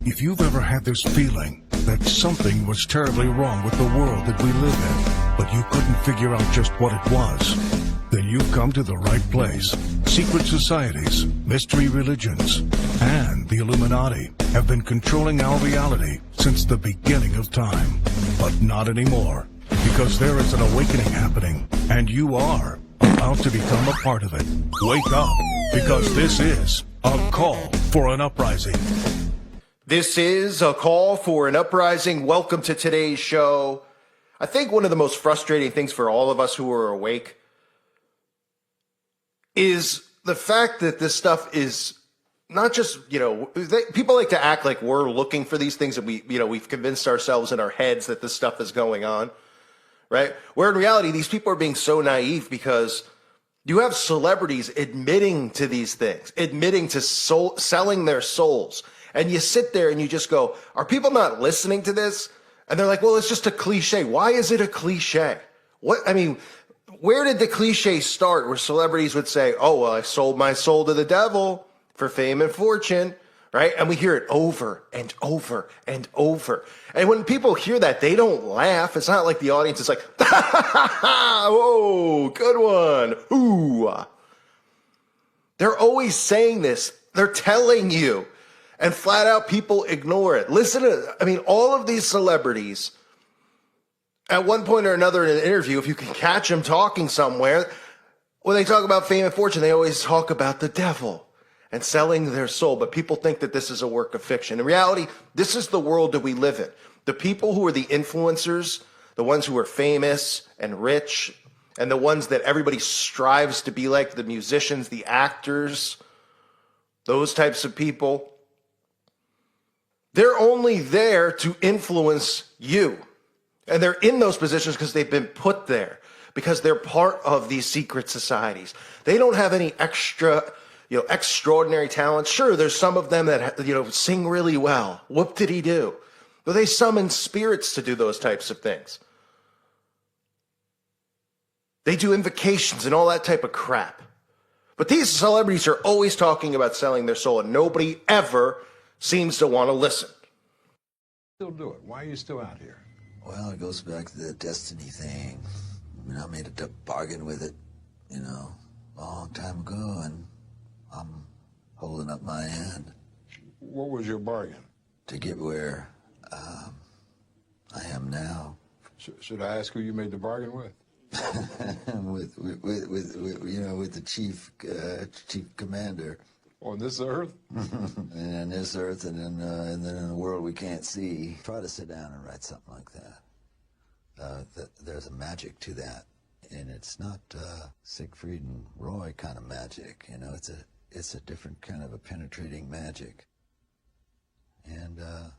If you've ever had this feeling that something was terribly wrong with the world that we live in, but you couldn't figure out just what it was, then you've come to the right place. Secret societies, mystery religions, and the Illuminati have been controlling our reality since the beginning of time. But not anymore, because there is an awakening happening, and you are about to become a part of it. Wake up, because this is a call for an uprising. This is a call for an uprising. Welcome to today's show. I think one of the most frustrating things for all of us who are awake is the fact that this stuff is not just, people like to act like we're looking for these things and we've convinced ourselves in our heads that this stuff is going on, right? Where in reality, these people are being so naive because you have celebrities admitting to these things, admitting to selling their souls. And you sit there and you just go, are people not listening to this? And they're like, well, it's just a cliche. Why is it a cliche? Where did the cliche start where celebrities would say, oh, well, I sold my soul to the devil for fame and fortune, right? And we hear it over and over and over. And when people hear that, they don't laugh. It's not like the audience is like, whoa, good one. Ooh. They're always saying this. They're telling you. And flat out, people ignore it. Listen to, all of these celebrities, at one point or another in an interview, if you can catch them talking somewhere, when they talk about fame and fortune, they always talk about the devil and selling their soul. But people think that this is a work of fiction. In reality, this is the world that we live in. The people who are the influencers, the ones who are famous and rich, and the ones that everybody strives to be like, the musicians, the actors, those types of people, they're only there to influence you. And they're in those positions because they've been put there, because they're part of these secret societies. They don't have any extraordinary talents. Sure, there's some of them that, sing really well. What did he do? Well, they summon spirits to do those types of things. They do invocations and all that type of crap. But these celebrities are always talking about selling their soul, and nobody ever seems to want to listen. Still do it. Why are you still out here? Well, it goes back to the destiny thing. I made a bargain with it, a long time ago, and I'm holding up my end. What was your bargain? To get where I am now. Should I ask who you made the bargain with? with the chief commander. On this earth? And on this earth, and then in the world we can't see. Try to sit down and write something like that. There's a magic to that, and it's not Siegfried and Roy kind of magic. It's a different kind of a penetrating magic. And I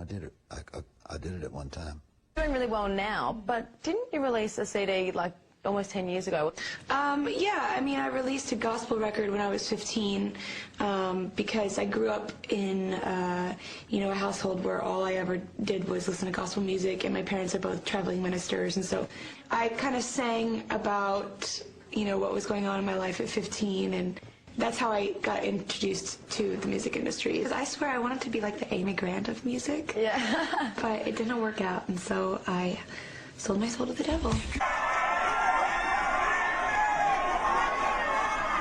did it. I did it at one time. Doing really well now, but didn't you release a CD like almost 10 years ago? Yeah, I released a gospel record when I was 15 because I grew up in, a household where all I ever did was listen to gospel music, and my parents are both traveling ministers, and so I kind of sang about, what was going on in my life at 15, and that's how I got introduced to the music industry. I swear I wanted to be like the Amy Grant of music, yeah. But it didn't work out, and so I sold my soul to the devil.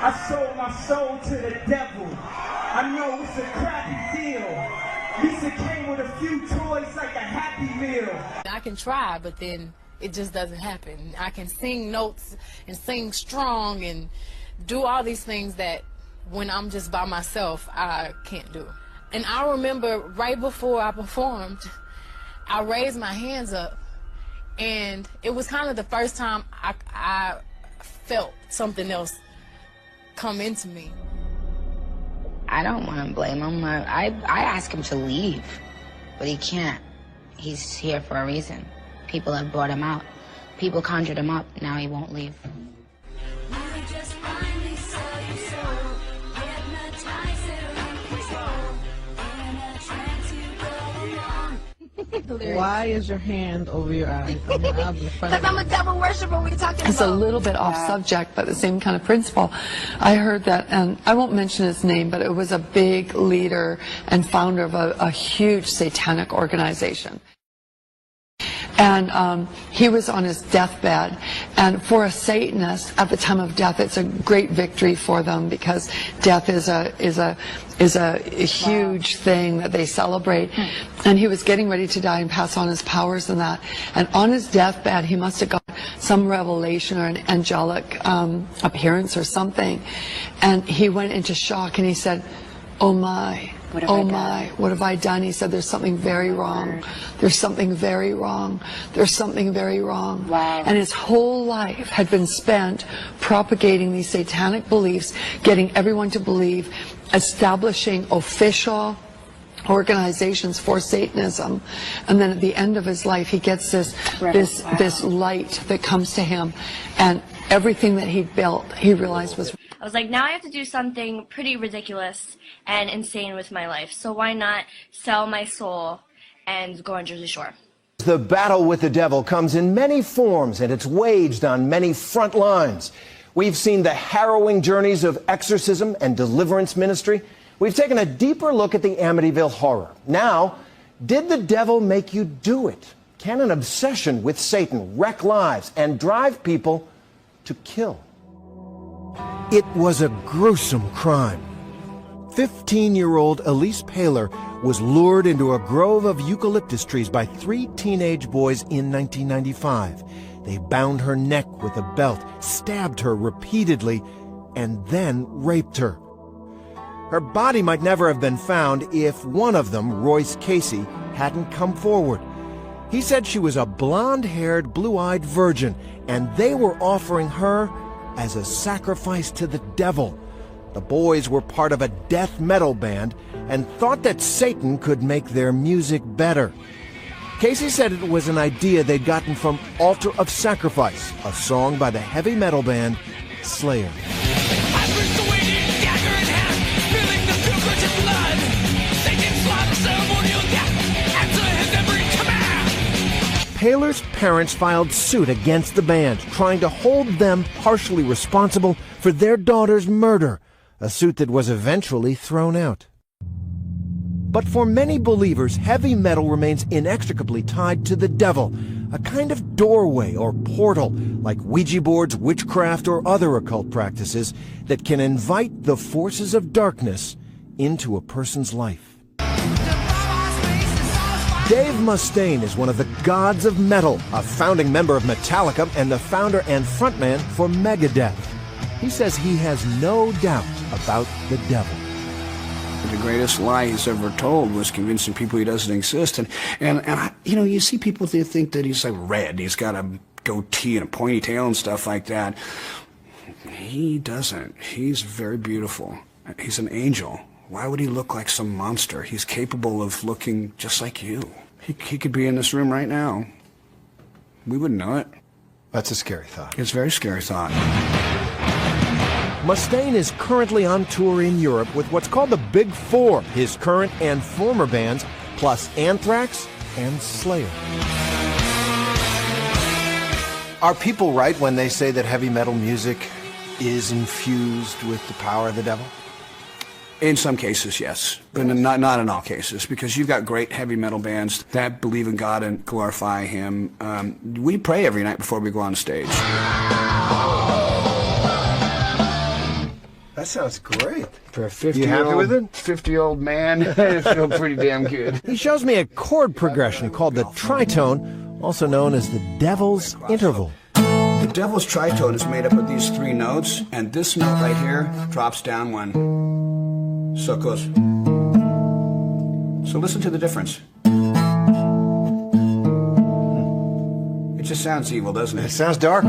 I sold my soul to the devil. I know it's a crappy deal. Lisa came with a few toys like a Happy Meal. I can try, but then it just doesn't happen. I can sing notes and sing strong and do all these things that when I'm just by myself, I can't do. And I remember right before I performed, I raised my hands up, and it was kind of the first time I felt something else come into me. I don't want to blame him. I ask him to leave, but he can't. He's here for a reason. People have brought him out. People conjured him up. Now he won't leave. Why is your hand over your eyes? Because I'm a devil worshiper. We're talking about. It's a little bit off subject, but the same kind of principle. I heard that, and I won't mention his name, but it was a big leader and founder of a huge satanic organization. And he was on his deathbed, and for a Satanist at the time of death, it's a great victory for them, because death is a huge thing that they celebrate. And he was getting ready to die and pass on his powers and that. And on his deathbed, he must have got some revelation or an angelic appearance or something. And he went into shock, and he said, "Oh my. Oh my, what have I done?" He said, "There's something very wrong. There's something very wrong. There's something very wrong." Wow. And his whole life had been spent propagating these satanic beliefs, getting everyone to believe, establishing official organizations for Satanism. And then at the end of his life, he gets this light that comes to him, and everything that he built, he realized was. I was like, now I have to do something pretty ridiculous and insane with my life. So why not sell my soul and go on Jersey Shore? The battle with the devil comes in many forms, and it's waged on many front lines. We've seen the harrowing journeys of exorcism and deliverance ministry. We've taken a deeper look at the Amityville horror. Now, did the devil make you do it? Can an obsession with Satan wreck lives and drive people to kill? It was a gruesome crime. 15-year-old Elise Paler was lured into a grove of eucalyptus trees by 3 teenage boys in 1995. They bound her neck with a belt, stabbed her repeatedly, and then raped her. Her body might never have been found if one of them, Royce Casey, hadn't come forward. He said she was a blonde-haired, blue-eyed virgin, and they were offering her as a sacrifice to the devil. The boys were part of a death metal band and thought that Satan could make their music better. Casey said it was an idea they'd gotten from Altar of Sacrifice, a song by the heavy metal band Slayer. Paler's parents filed suit against the band, trying to hold them partially responsible for their daughter's murder, a suit that was eventually thrown out. But for many believers, heavy metal remains inextricably tied to the devil, a kind of doorway or portal, like Ouija boards, witchcraft, or other occult practices that can invite the forces of darkness into a person's life. Dave Mustaine is one of the gods of metal, a founding member of Metallica and the founder and frontman for Megadeth. He says he has no doubt about the devil. The greatest lie he's ever told was convincing people he doesn't exist. And you know, you see people, they think that he's like red. He's got a goatee and a pointy tail and stuff like that. He doesn't. He's very beautiful. He's an angel. Why would he look like some monster? He's capable of looking just like you. He could be in this room right now. We wouldn't know it. That's a scary thought. It's a very scary thought. Mustaine is currently on tour in Europe with what's called the Big Four, his current and former bands, plus Anthrax and Slayer. Are people right when they say that heavy metal music is infused with the power of the devil? In some cases, yes, but not in all cases, because you've got great heavy metal bands that believe in God and glorify Him. We pray every night before we go on stage. That sounds great. For a 50-year-old, you happy with it? 50-year-old man, I feel pretty damn good. He shows me a chord progression called the tritone, also known as the Devil's Interval. The Devil's Tritone is made up of these 3 notes, and this note right here drops down 1. So it goes. So listen to the difference. It just sounds evil, doesn't it? It sounds darker.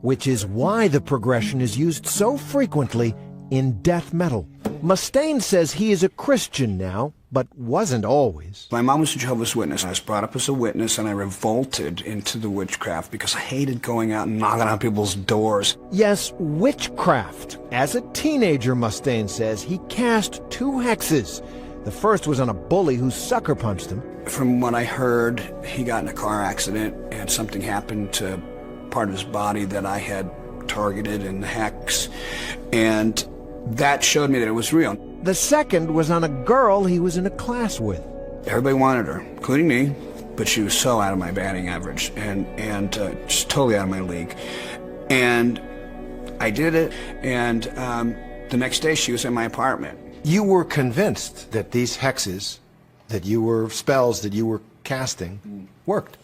Which is why the progression is used so frequently in death metal. Mustaine says he is a Christian now, but wasn't always. My mom was a Jehovah's Witness. I was brought up as a witness, and I revolted into the witchcraft because I hated going out and knocking on people's doors. Yes, witchcraft. As a teenager, Mustaine says, he cast 2 hexes. The first was on a bully who sucker punched him. From what I heard, he got in a car accident and something happened to part of his body that I had targeted in the hex, and that showed me that it was real. The second was on a girl he was in a class with. Everybody wanted her, including me, but she was so out of my batting average and just totally out of my league. And I did it, and the next day she was in my apartment. You were convinced that these hexes, spells that you were casting, worked.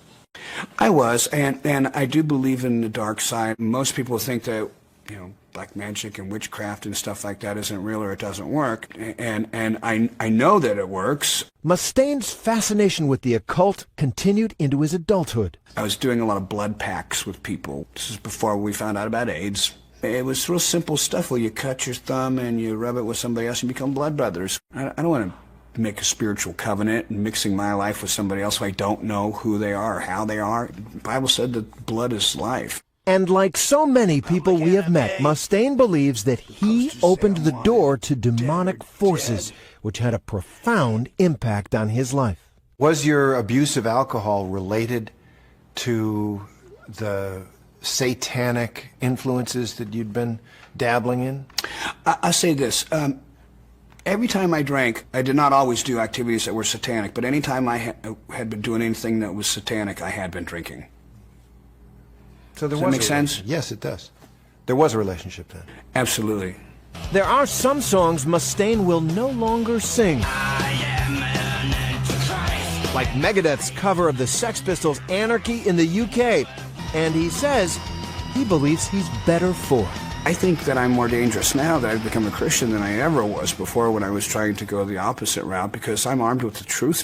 I was, and I do believe in the dark side. Most people think that, black magic and witchcraft and stuff like that isn't real or it doesn't work, and I know that it works. Mustaine's fascination with the occult continued into his adulthood. I was doing a lot of blood packs with people. This is before we found out about AIDS. It was real simple stuff where you cut your thumb and you rub it with somebody else and you become blood brothers. I don't want to make a spiritual covenant and mixing my life with somebody else who I don't know who they are or how they are. The Bible said that blood is life. And like so many people we have met, Mustaine believes that he opened the door to demonic forces, which had a profound impact on his life. Was your abuse of alcohol related to the satanic influences that you'd been dabbling in? I'll say this. Every time I drank, I did not always do activities that were satanic, but any time I had been doing anything that was satanic, I had been drinking. So Does that make sense? Yes, it does. There was a relationship then. Absolutely. There are some songs Mustaine will no longer sing. Like Megadeth's cover of the Sex Pistols' Anarchy in the UK. And he says he believes he's better for it. I think that I'm more dangerous now that I've become a Christian than I ever was before when I was trying to go the opposite route, because I'm armed with the truth now.